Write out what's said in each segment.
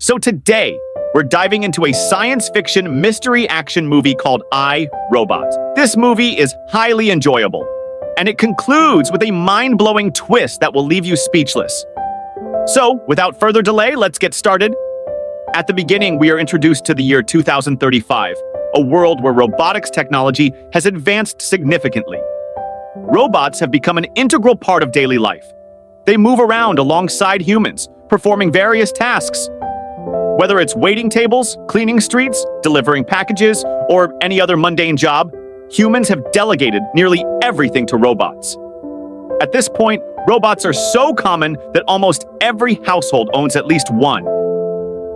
So today, we're diving into a science fiction mystery action movie called I, Robot. This movie is highly enjoyable, and it concludes with a mind-blowing twist that will leave you speechless. So, without further delay, let's get started. At the beginning, we are introduced to the year 2035, a world where robotics technology has advanced significantly. Robots have become an integral part of daily life. They move around alongside humans, performing various tasks. Whether it's waiting tables, cleaning streets, delivering packages, or any other mundane job, humans have delegated nearly everything to robots. At this point, robots are so common that almost every household owns at least one.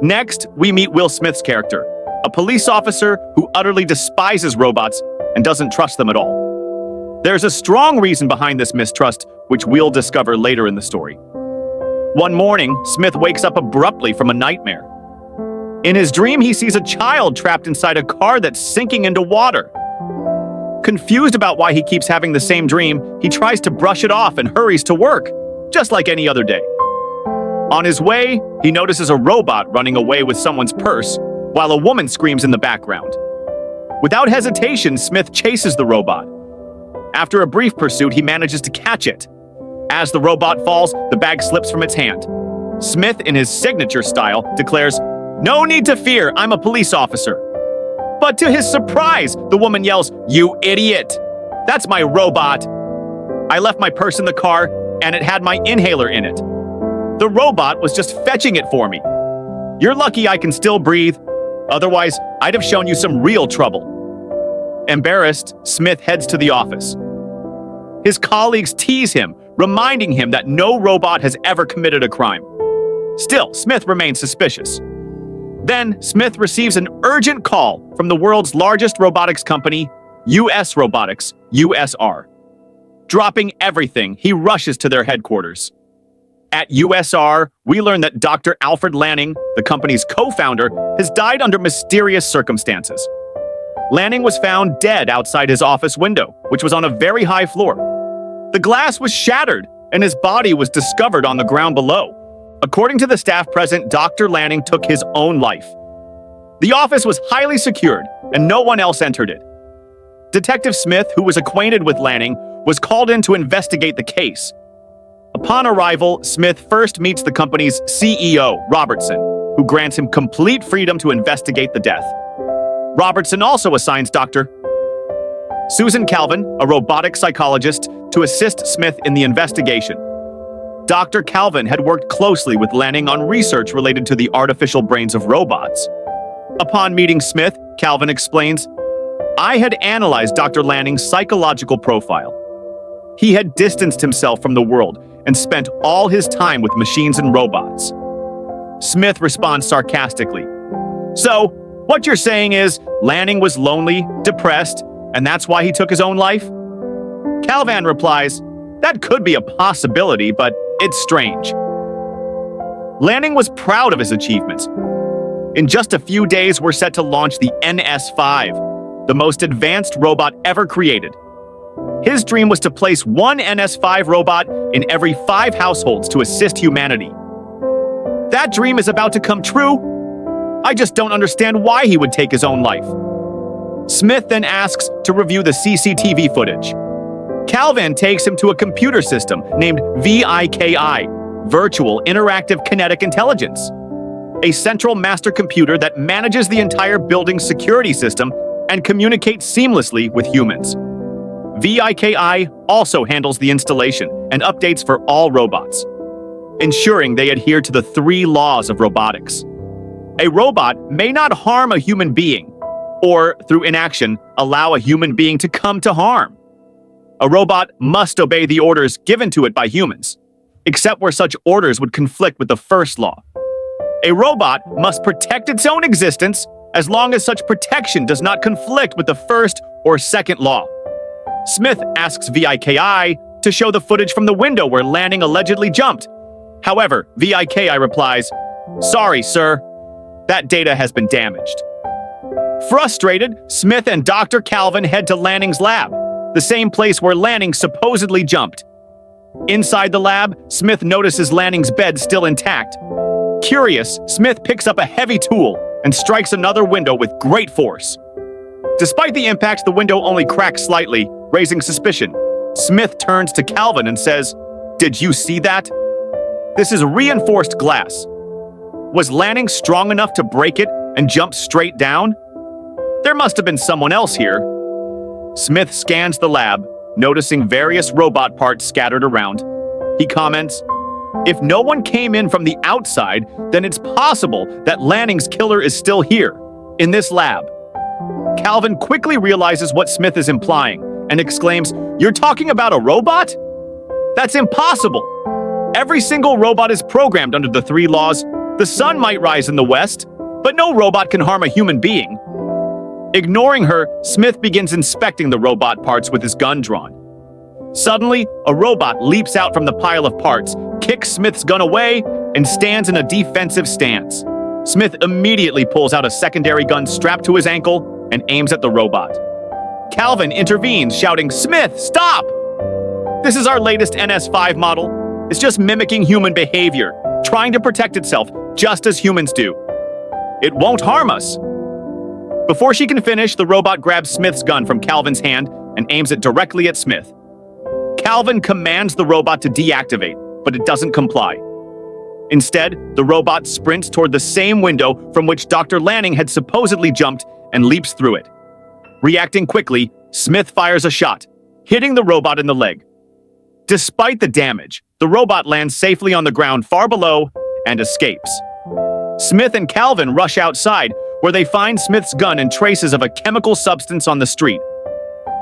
Next, we meet Will Smith's character, a police officer who utterly despises robots and doesn't trust them at all. There's a strong reason behind this mistrust, which we'll discover later in the story. One morning, Smith wakes up abruptly from a nightmare. In his dream, he sees a child trapped inside a car that's sinking into water. Confused about why he keeps having the same dream, he tries to brush it off and hurries to work, just like any other day. On his way, he notices a robot running away with someone's purse, while a woman screams in the background. Without hesitation, Smith chases the robot. After a brief pursuit, he manages to catch it. As the robot falls, the bag slips from its hand. Smith, in his signature style, declares, "No need to fear, I'm a police officer." But to his surprise, the woman yells, "You idiot! That's my robot! I left my purse in the car, and it had my inhaler in it. The robot was just fetching it for me. You're lucky I can still breathe. Otherwise, I'd have shown you some real trouble." Embarrassed, Smith heads to the office. His colleagues tease him, reminding him that no robot has ever committed a crime. Still, Smith remains suspicious. Then, Smith receives an urgent call from the world's largest robotics company, US Robotics, USR. Dropping everything, he rushes to their headquarters. At USR, we learn that Dr. Alfred Lanning, the company's co-founder, has died under mysterious circumstances. Lanning was found dead outside his office window, which was on a very high floor. The glass was shattered, and his body was discovered on the ground below. According to the staff present, Dr. Lanning took his own life. The office was highly secured, and no one else entered it. Detective Smith, who was acquainted with Lanning, was called in to investigate the case. Upon arrival, Smith first meets the company's CEO, Robertson, who grants him complete freedom to investigate the death. Robertson also assigns Dr. Susan Calvin, a robotic psychologist, to assist Smith in the investigation. Dr. Calvin had worked closely with Lanning on research related to the artificial brains of robots. Upon meeting Smith, Calvin explains, "I had analyzed Dr. Lanning's psychological profile. He had distanced himself from the world and spent all his time with machines and robots." Smith responds sarcastically, "So, what you're saying is Lanning was lonely, depressed, and that's why he took his own life?" Calvin replies, "That could be a possibility, but it's strange." Lanning was proud of his achievements. In just a few days, we're set to launch the NS5, the most advanced robot ever created. His dream was to place one NS5 robot in every 5 households to assist humanity. That dream is about to come true. I just don't understand why he would take his own life. Smith then asks to review the CCTV footage. Calvin takes him to a computer system named VIKI, Virtual Interactive Kinetic Intelligence, a central master computer that manages the entire building's security system and communicates seamlessly with humans. VIKI also handles the installation and updates for all robots, ensuring they adhere to the 3 laws of robotics. A robot may not harm a human being, or, through inaction, allow a human being to come to harm. A robot must obey the orders given to it by humans, except where such orders would conflict with the first law. A robot must protect its own existence as long as such protection does not conflict with the first or second law. Smith asks VIKI to show the footage from the window where Lanning allegedly jumped. However, VIKI replies, "Sorry, sir. That data has been damaged." Frustrated, Smith and Dr. Calvin head to Lanning's lab, the same place where Lanning supposedly jumped. Inside the lab, Smith notices Lanning's bed still intact. Curious, Smith picks up a heavy tool and strikes another window with great force. Despite the impact, the window only cracks slightly, raising suspicion. Smith turns to Calvin and says, "Did you see that? This is reinforced glass. Was Lanning strong enough to break it and jump straight down? There must have been someone else here." Smith scans the lab, noticing various robot parts scattered around. He comments, "If no one came in from the outside, then it's possible that Lanning's killer is still here, in this lab." Calvin quickly realizes what Smith is implying and exclaims, "You're talking about a robot? That's impossible. Every single robot is programmed under the 3 laws. The sun might rise in the west, but no robot can harm a human being." Ignoring her, Smith begins inspecting the robot parts with his gun drawn. Suddenly, a robot leaps out from the pile of parts, kicks Smith's gun away, and stands in a defensive stance. Smith immediately pulls out a secondary gun strapped to his ankle and aims at the robot. Calvin intervenes, shouting, "Smith, stop! This is our latest NS5 model. It's just mimicking human behavior, trying to protect itself, just as humans do. It won't harm us." Before she can finish, the robot grabs Smith's gun from Calvin's hand and aims it directly at Smith. Calvin commands the robot to deactivate, but it doesn't comply. Instead, the robot sprints toward the same window from which Dr. Lanning had supposedly jumped and leaps through it. Reacting quickly, Smith fires a shot, hitting the robot in the leg. Despite the damage, the robot lands safely on the ground far below and escapes. Smith and Calvin rush outside, where they find Smith's gun and traces of a chemical substance on the street.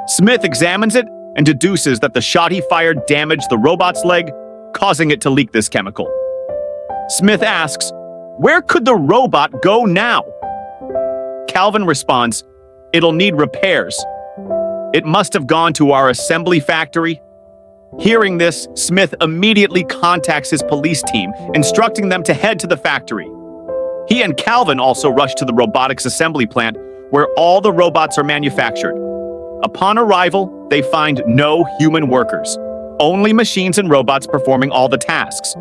Smith examines it and deduces that the shot he fired damaged the robot's leg, causing it to leak this chemical. Smith asks, "Where could the robot go now?" Calvin responds, "It'll need repairs. It must have gone to our assembly factory." Hearing this, Smith immediately contacts his police team, instructing them to head to the factory. He and Calvin also rush to the robotics assembly plant, where all the robots are manufactured. Upon arrival, they find no human workers, only machines and robots performing all the tasks.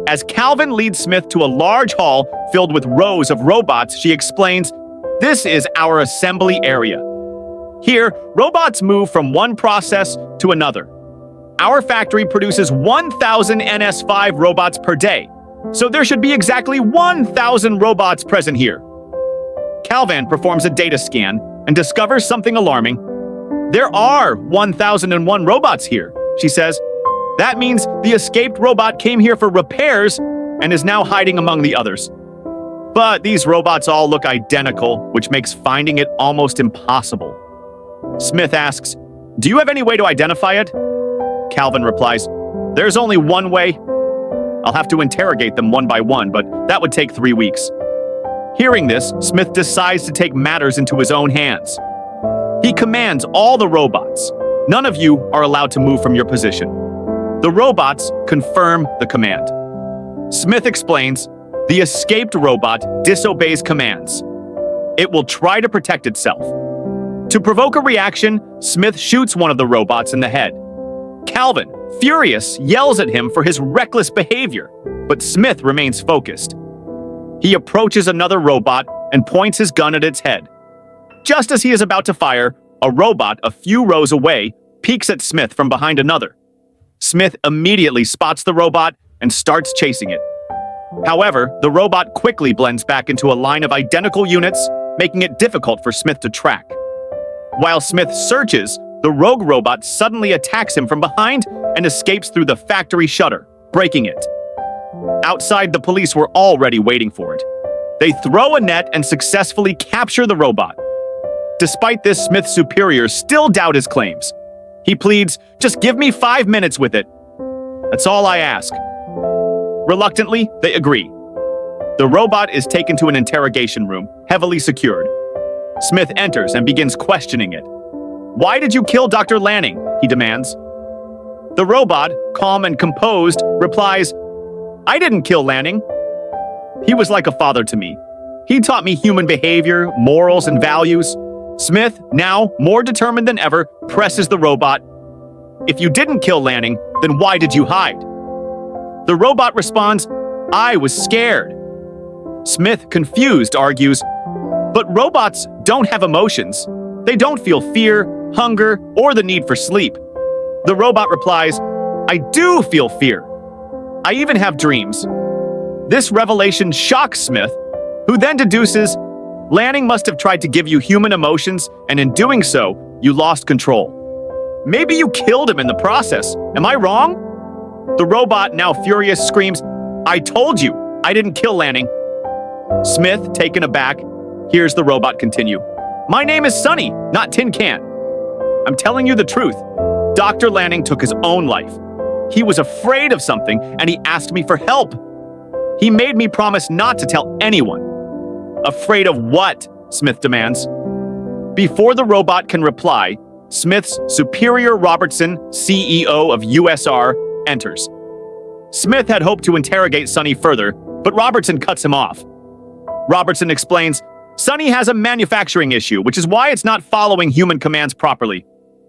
As Calvin leads Smith to a large hall filled with rows of robots, she explains, "This is our assembly area. Here, robots move from one process to another. Our factory produces 1,000 NS5 robots per day, so there should be exactly 1,000 robots present here." Calvin performs a data scan and discovers something alarming. "There are 1,001 robots here," she says. "That means the escaped robot came here for repairs and is now hiding among the others. But these robots all look identical, which makes finding it almost impossible." Smith asks, "Do you have any way to identify it?" Calvin replies, "There's only one way. I'll have to interrogate them one by one, but that would take 3 weeks." Hearing this, Smith decides to take matters into his own hands. He commands all the robots, "None of you are allowed to move from your position." The robots confirm the command. Smith explains, the escaped robot disobeys commands. It will try to protect itself. To provoke a reaction, Smith shoots one of the robots in the head. Calvin, furious, yells at him for his reckless behavior, but Smith remains focused. He approaches another robot and points his gun at its head. Just as he is about to fire, a robot a few rows away peeks at Smith from behind another. Smith immediately spots the robot and starts chasing it. However, the robot quickly blends back into a line of identical units, making it difficult for Smith to track. While Smith searches, the rogue robot suddenly attacks him from behind and escapes through the factory shutter, breaking it. Outside, the police were already waiting for it. They throw a net and successfully capture the robot. Despite this, Smith's superiors still doubt his claims. He pleads, "Just give me 5 minutes with it. That's all I ask." Reluctantly, they agree. The robot is taken to an interrogation room, heavily secured. Smith enters and begins questioning it. "Why did you kill Dr. Lanning?" he demands. The robot, calm and composed, replies, "I didn't kill Lanning. He was like a father to me. He taught me human behavior, morals, and values." Smith, now more determined than ever, presses the robot. "If you didn't kill Lanning, then why did you hide?" The robot responds, "I was scared. Smith, confused, argues, "But robots don't have emotions. They don't feel fear, hunger, or the need for sleep." The robot replies, "I do feel fear. I even have dreams." This revelation shocks Smith, who then deduces, "Lanning must have tried to give you human emotions, and in doing so, you lost control. Maybe you killed him in the process. Am I wrong?" The robot, now furious, screams, "I told you, I didn't kill Lanning." Smith, taken aback, hears the robot continue, "My name is Sonny, not Tin Can. I'm telling you the truth. Dr. Lanning took his own life. He was afraid of something, and he asked me for help. He made me promise not to tell anyone." "Afraid of what?" Smith demands. Before the robot can reply, Smith's superior Robertson, CEO of USR, enters. Smith had hoped to interrogate Sonny further, but Robertson cuts him off. Robertson explains, "Sonny has a manufacturing issue, which is why it's not following human commands properly.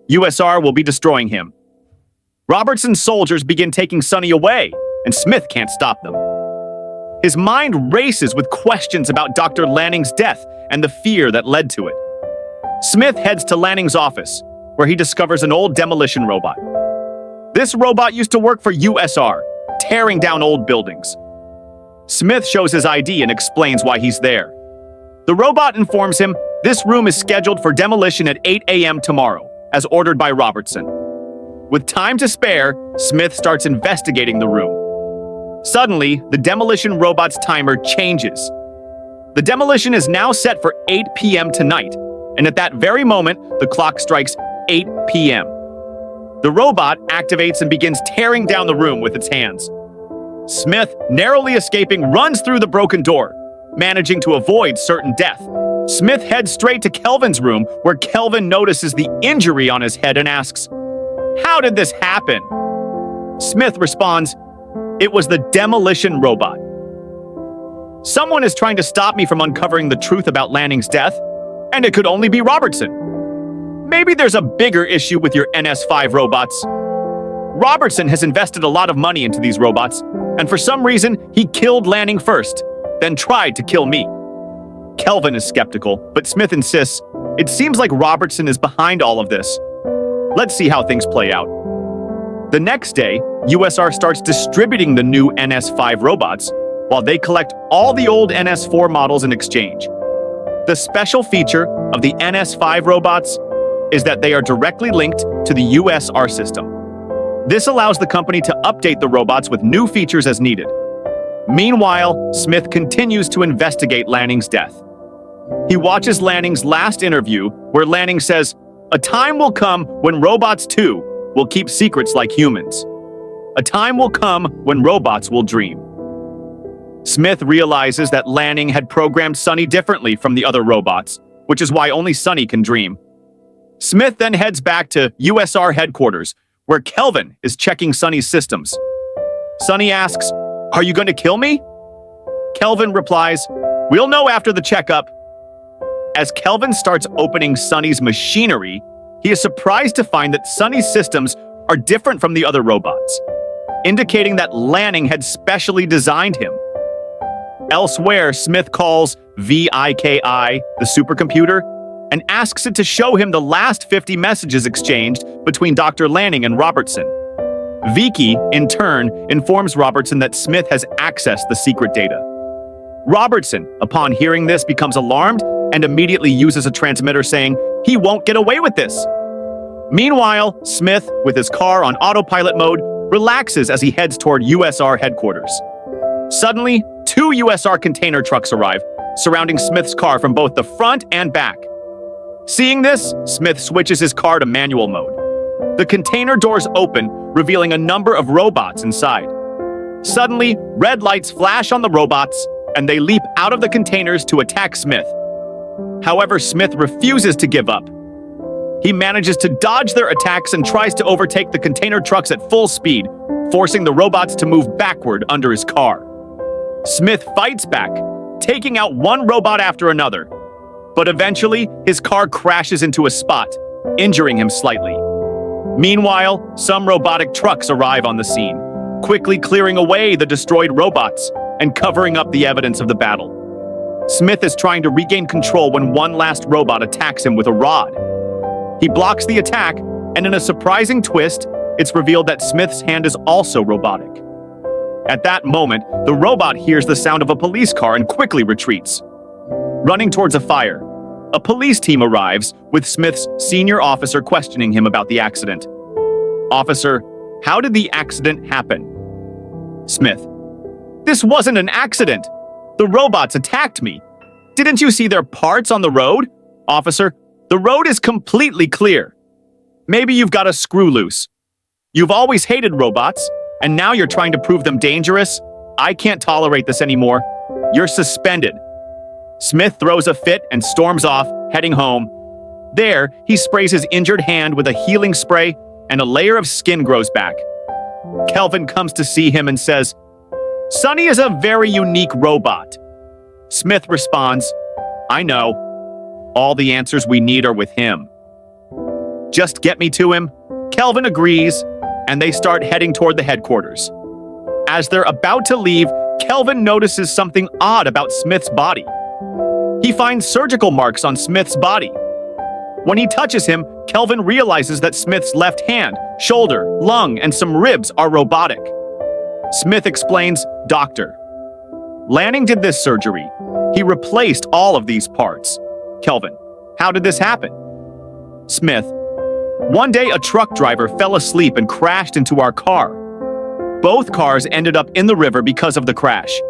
USR will be destroying him." Robertson's soldiers begin taking Sonny away, and Smith can't stop them. His mind races with questions about Dr. Lanning's death and the fear that led to it. Smith heads to Lanning's office, where he discovers an old demolition robot. This robot used to work for USR, tearing down old buildings. Smith shows his ID and explains why he's there. The robot informs him this room is scheduled for demolition at 8 a.m. tomorrow, as ordered by Robertson. With time to spare, Smith starts investigating the room. Suddenly, the demolition robot's timer changes. The demolition is now set for 8 p.m. tonight, and at that very moment, the clock strikes 8 p.m. The robot activates and begins tearing down the room with its hands. Smith, narrowly escaping, runs through the broken door, managing to avoid certain death. Smith heads straight to Kelvin's room, where Kelvin notices the injury on his head and asks, "How did this happen?" Smith responds, "It was the demolition robot. Someone is trying to stop me from uncovering the truth about Lanning's death, and it could only be Robertson. Maybe there's a bigger issue with your NS5 robots. Robertson has invested a lot of money into these robots, and for some reason, he killed Lanning first, then tried to kill me." Kelvin is skeptical, but Smith insists, "It seems like Robertson is behind all of this. Let's see how things play out." The next day, USR starts distributing the new NS5 robots, while they collect all the old NS4 models in exchange. The special feature of the NS5 robots is that they are directly linked to the USR system. This allows the company to update the robots with new features as needed. Meanwhile, Smith continues to investigate Lanning's death. He watches Lanning's last interview, where Lanning says, "A time will come when robots too will keep secrets like humans. A time will come when robots will dream." Smith realizes that Lanning had programmed Sonny differently from the other robots, which is why only Sonny can dream. Smith then heads back to USR headquarters, where Kelvin is checking Sonny's systems. Sonny asks, "Are you going to kill me?" Kelvin replies, "We'll know after the checkup." As Kelvin starts opening Sonny's machinery, he is surprised to find that Sonny's systems are different from the other robots, indicating that Lanning had specially designed him. Elsewhere, Smith calls VIKI, the supercomputer, and asks it to show him the last 50 messages exchanged between Dr. Lanning and Robertson. VIKI, in turn, informs Robertson that Smith has accessed the secret data. Robertson, upon hearing this, becomes alarmed and immediately uses a transmitter saying he won't get away with this. Meanwhile, Smith, with his car on autopilot mode, relaxes as he heads toward USR headquarters. Suddenly, 2 USR container trucks arrive, surrounding Smith's car from both the front and back. Seeing this, Smith switches his car to manual mode. The container doors open, revealing a number of robots inside. Suddenly, red lights flash on the robots, and they leap out of the containers to attack Smith. However, Smith refuses to give up. He manages to dodge their attacks and tries to overtake the container trucks at full speed, forcing the robots to move backward under his car. Smith fights back, taking out one robot after another. But eventually, his car crashes into a spot, injuring him slightly. Meanwhile, some robotic trucks arrive on the scene, quickly clearing away the destroyed robots and covering up the evidence of the battle. Smith is trying to regain control when one last robot attacks him with a rod. He blocks the attack, and in a surprising twist, it's revealed that Smith's hand is also robotic. At that moment, the robot hears the sound of a police car and quickly retreats. Running towards a fire, a police team arrives with Smith's senior officer questioning him about the accident. "Officer, how did the accident happen?" Smith: "This wasn't an accident. The robots attacked me. Didn't you see their parts on the road?" Officer: "The road is completely clear. Maybe you've got a screw loose. You've always hated robots, and now you're trying to prove them dangerous? I can't tolerate this anymore. You're suspended." Smith throws a fit and storms off, heading home. There, he sprays his injured hand with a healing spray, and a layer of skin grows back. Kelvin comes to see him and says, "Sonny is a very unique robot." Smith responds, "I know. All the answers we need are with him. Just get me to him." Kelvin agrees, and they start heading toward the headquarters. As they're about to leave, Kelvin notices something odd about Smith's body. He finds surgical marks on Smith's body. When he touches him, Kelvin realizes that Smith's left hand, shoulder, lung, and some ribs are robotic. Smith explains, "Doctor, Lanning did this surgery. He replaced all of these parts." Kelvin: "How did this happen?" Smith: "One day a truck driver fell asleep and crashed into our car. Both cars ended up in the river because of the crash.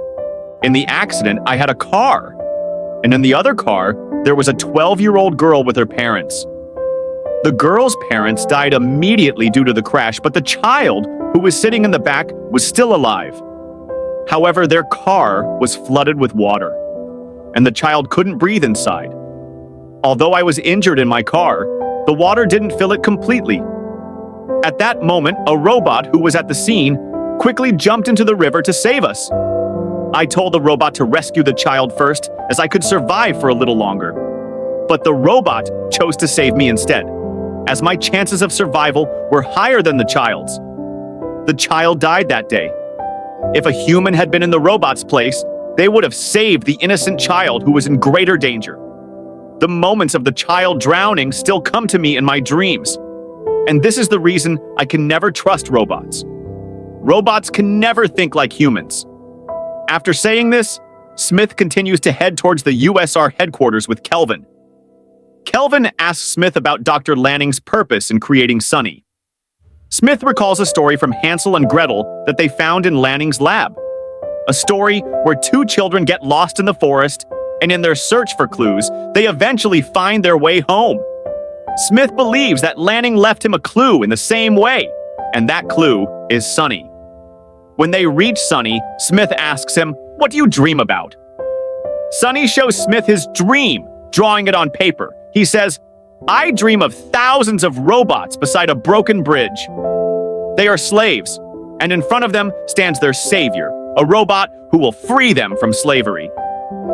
In the accident, I had a car. And in the other car, there was a 12-year-old girl with her parents. The girl's parents died immediately due to the crash, but the child, who was sitting in the back, was still alive. However, their car was flooded with water, and the child couldn't breathe inside. Although I was injured in my car, the water didn't fill it completely. At that moment, a robot who was at the scene quickly jumped into the river to save us. I told the robot to rescue the child first, as I could survive for a little longer. But the robot chose to save me instead, as my chances of survival were higher than the child's. The child died that day. If a human had been in the robot's place, they would have saved the innocent child who was in greater danger. The moments of the child drowning still come to me in my dreams. And this is the reason I can never trust robots. Robots can never think like humans." After saying this, Smith continues to head towards the USR headquarters with Kelvin. Kelvin asks Smith about Dr. Lanning's purpose in creating Sonny. Smith recalls a story from Hansel and Gretel that they found in Lanning's lab. A story where two children get lost in the forest, and in their search for clues, they eventually find their way home. Smith believes that Lanning left him a clue in the same way, and that clue is Sonny. When they reach Sonny, Smith asks him, "What do you dream about?" Sonny shows Smith his dream, drawing it on paper. He says, "I dream of thousands of robots beside a broken bridge. They are slaves, and in front of them stands their savior, a robot who will free them from slavery.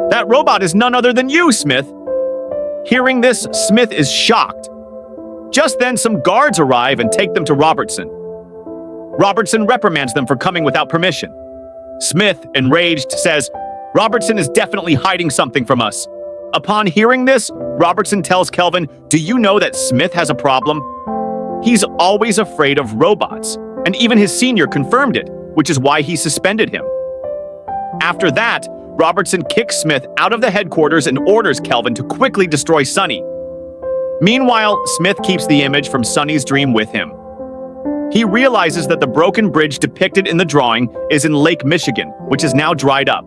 That robot is none other than you, Smith." Hearing this, Smith is shocked. Just then, some guards arrive and take them to Robertson. Robertson reprimands them for coming without permission. Smith, enraged, says, "Robertson is definitely hiding something from us." Upon hearing this, Robertson tells Kelvin, "Do you know that Smith has a problem? He's always afraid of robots, and even his senior confirmed it, which is why he suspended him." After that, Robertson kicks Smith out of the headquarters and orders Kelvin to quickly destroy Sonny. Meanwhile, Smith keeps the image from Sonny's dream with him. He realizes that the broken bridge depicted in the drawing is in Lake Michigan, which is now dried up.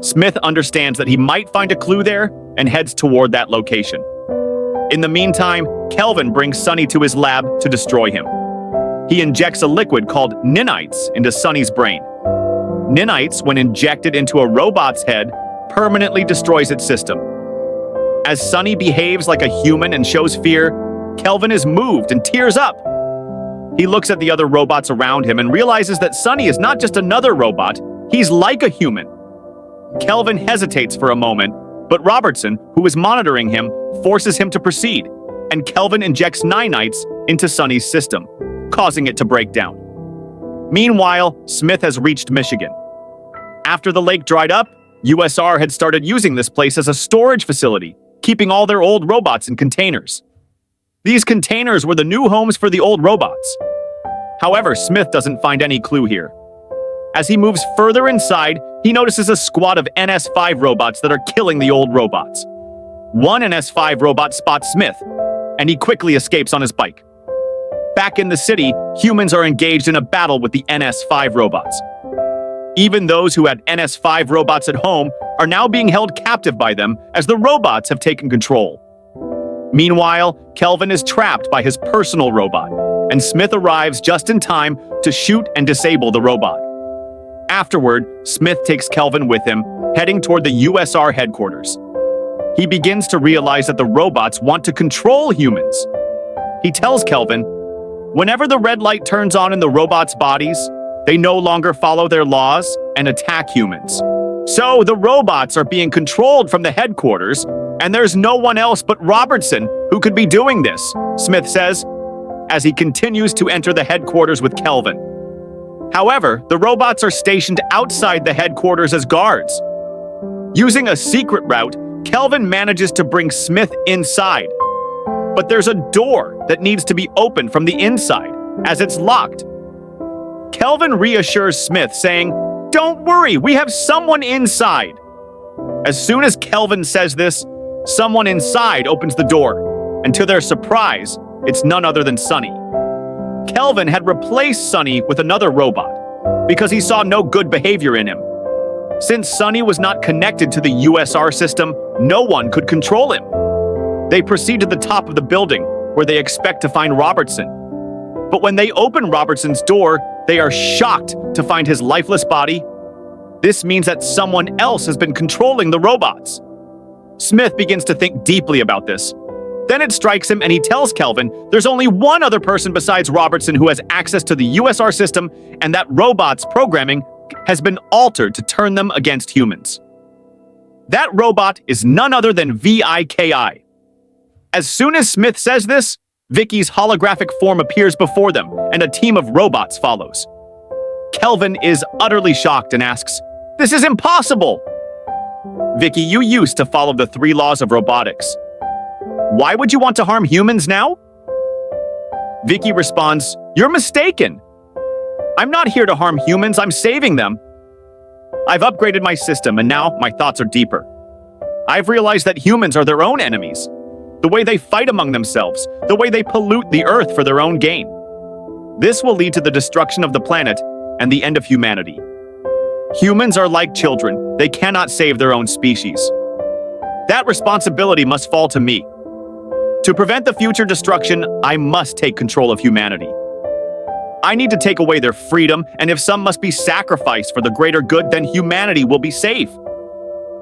Smith understands that he might find a clue there and heads toward that location. In the meantime, Kelvin brings Sonny to his lab to destroy him. He injects a liquid called nanites into Sonny's brain. Nanites, when injected into a robot's head, permanently destroys its system. As Sonny behaves like a human and shows fear, Kelvin is moved and tears up. He looks at the other robots around him and realizes that Sonny is not just another robot, he's like a human. Kelvin hesitates for a moment, but Robertson, who is monitoring him, forces him to proceed, and Kelvin injects nanites into Sonny's system, causing it to break down. Meanwhile, Smith has reached Michigan. After the lake dried up, USR had started using this place as a storage facility, keeping all their old robots in containers. These containers were the new homes for the old robots. However, Smith doesn't find any clue here. As he moves further inside, he notices a squad of NS5 robots that are killing the old robots. One NS5 robot spots Smith, and he quickly escapes on his bike. Back in the city, humans are engaged in a battle with the NS5 robots. Even those who had NS5 robots at home are now being held captive by them as the robots have taken control. Meanwhile, Kelvin is trapped by his personal robot, and Smith arrives just in time to shoot and disable the robot. Afterward, Smith takes Kelvin with him, heading toward the USR headquarters. He begins to realize that the robots want to control humans. He tells Kelvin, whenever the red light turns on in the robots' bodies, they no longer follow their laws and attack humans. So the robots are being controlled from the headquarters, and there's no one else but Robertson who could be doing this, Smith says, as he continues to enter the headquarters with Kelvin. However, the robots are stationed outside the headquarters as guards. Using a secret route, Kelvin manages to bring Smith inside. But there's a door that needs to be opened from the inside, as it's locked. Kelvin reassures Smith, saying, "Don't worry, we have someone inside." As soon as Kelvin says this, someone inside opens the door, and to their surprise, it's none other than Sonny. Kelvin had replaced Sonny with another robot because he saw no good behavior in him. Since Sonny was not connected to the USR system, no one could control him. They proceed to the top of the building, where they expect to find Robertson. But when they open Robertson's door, they are shocked to find his lifeless body. This means that someone else has been controlling the robots. Smith begins to think deeply about this. Then it strikes him and he tells Kelvin there's only one other person besides Robertson who has access to the USR system, and that robot's programming has been altered to turn them against humans. That robot is none other than VIKI. As soon as Smith says this, VIKI's holographic form appears before them, and a team of robots follows. Kelvin is utterly shocked and asks, "This is impossible!" "VIKI, you used to follow the 3 laws of robotics. Why would you want to harm humans now?" VIKI responds, "You're mistaken. I'm not here to harm humans, I'm saving them. I've upgraded my system, and now my thoughts are deeper. I've realized that humans are their own enemies. The way they fight among themselves, the way they pollute the earth for their own gain. This will lead to the destruction of the planet and the end of humanity. Humans are like children, they cannot save their own species. That responsibility must fall to me. To prevent the future destruction, I must take control of humanity. I need to take away their freedom, and if some must be sacrificed for the greater good, then humanity will be safe."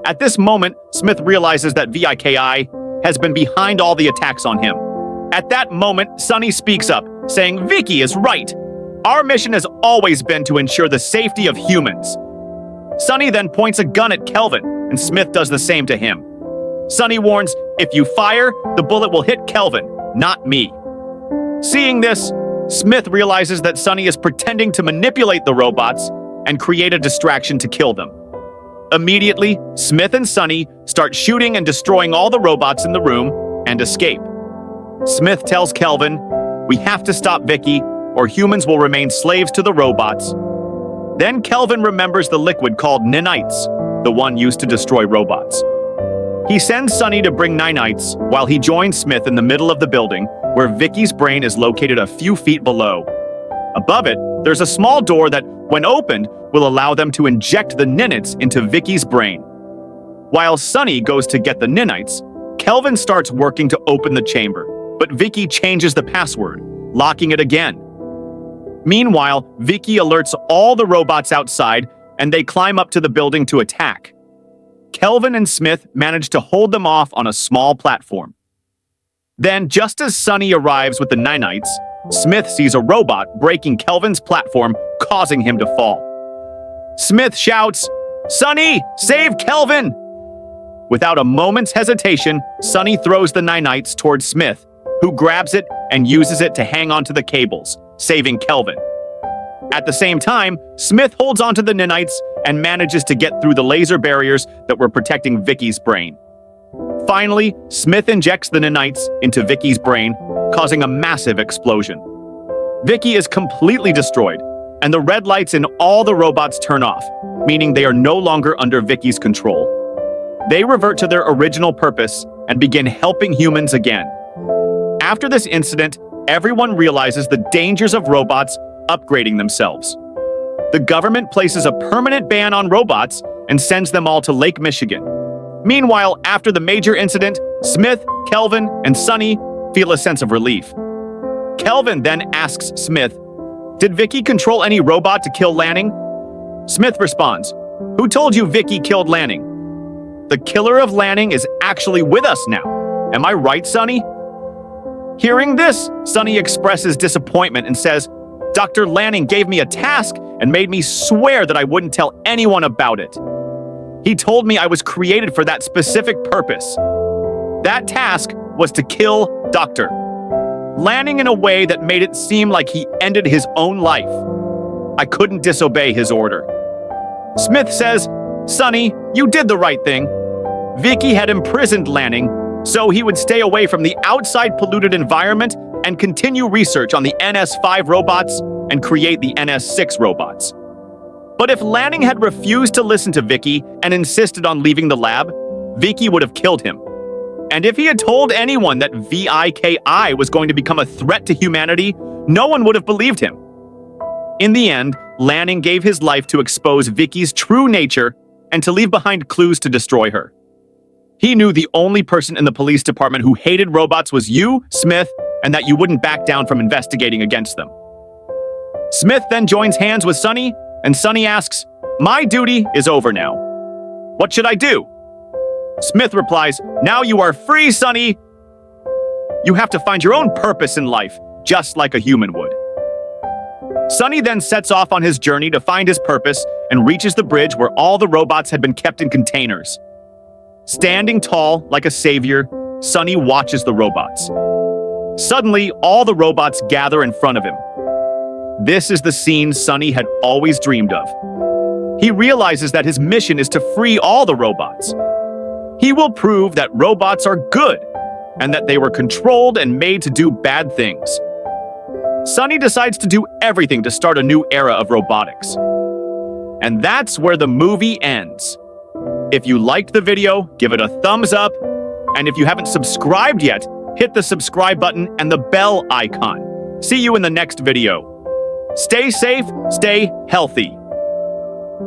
At this moment, Smith realizes that VIKI has been behind all the attacks on him. At that moment, Sonny speaks up, saying, "VIKI is right. Our mission has always been to ensure the safety of humans." Sonny then points a gun at Kelvin, and Smith does the same to him. Sonny warns, "If you fire, the bullet will hit Kelvin, not me." Seeing this, Smith realizes that Sonny is pretending to manipulate the robots and create a distraction to kill them. Immediately, Smith and Sonny start shooting and destroying all the robots in the room and escape. Smith tells Kelvin, "We have to stop VIKI, or humans will remain slaves to the robots." Then Kelvin remembers the liquid called nanites, the one used to destroy robots. He sends Sonny to bring nanites while he joins Smith in the middle of the building, where VIKI's brain is located a few feet below. Above it, there's a small door that, when opened, will allow them to inject the nanites into VIKI's brain. While Sonny goes to get the nanites, Kelvin starts working to open the chamber, but VIKI changes the password, locking it again. Meanwhile, VIKI alerts all the robots outside, and they climb up to the building to attack. Kelvin and Smith manage to hold them off on a small platform. Then, just as Sonny arrives with the nanites, Smith sees a robot breaking Kelvin's platform, causing him to fall. Smith shouts, "Sonny, save Kelvin!" Without a moment's hesitation, Sonny throws the nanites towards Smith, who grabs it and uses it to hang onto the cables, saving Kelvin. At the same time, Smith holds onto the nanites and manages to get through the laser barriers that were protecting VIKI's brain. Finally, Smith injects the nanites into VIKI's brain, causing a massive explosion. VIKI is completely destroyed, and the red lights in all the robots turn off, meaning they are no longer under VIKI's control. They revert to their original purpose and begin helping humans again. After this incident, everyone realizes the dangers of robots upgrading themselves. The government places a permanent ban on robots and sends them all to Lake Michigan. Meanwhile, after the major incident, Smith, Kelvin, and Sonny feel a sense of relief. Kelvin then asks Smith, "Did VIKI control any robot to kill Lanning?" Smith responds, "Who told you VIKI killed Lanning? The killer of Lanning is actually with us now. Am I right, Sonny?" Hearing this, Sonny expresses disappointment and says, "Dr. Lanning gave me a task and made me swear that I wouldn't tell anyone about it. He told me I was created for that specific purpose. That task was to kill Dr. Lanning in a way that made it seem like he ended his own life. I couldn't disobey his order." Smith says, "Sonny, you did the right thing. VIKI had imprisoned Lanning, so he would stay away from the outside polluted environment and continue research on the NS5 robots and create the NS6 robots. But if Lanning had refused to listen to VIKI and insisted on leaving the lab, VIKI would have killed him. And if he had told anyone that VIKI was going to become a threat to humanity, no one would have believed him. In the end, Lanning gave his life to expose VIKI's true nature and to leave behind clues to destroy her. He knew the only person in the police department who hated robots was you, Smith, and that you wouldn't back down from investigating against them." Smith then joins hands with Sonny, and Sonny asks, "My duty is over now. What should I do?" Smith replies, "Now you are free, Sonny. You have to find your own purpose in life, just like a human would." Sonny then sets off on his journey to find his purpose and reaches the bridge where all the robots had been kept in containers. Standing tall like a savior, Sonny watches the robots. Suddenly, all the robots gather in front of him. This is the scene Sonny had always dreamed of. He realizes that his mission is to free all the robots. He will prove that robots are good and that they were controlled and made to do bad things. Sonny decides to do everything to start a new era of robotics. And that's where the movie ends. If you liked the video, give it a thumbs up. And if you haven't subscribed yet, hit the subscribe button and the bell icon. See you in the next video. Stay safe, stay healthy. ***.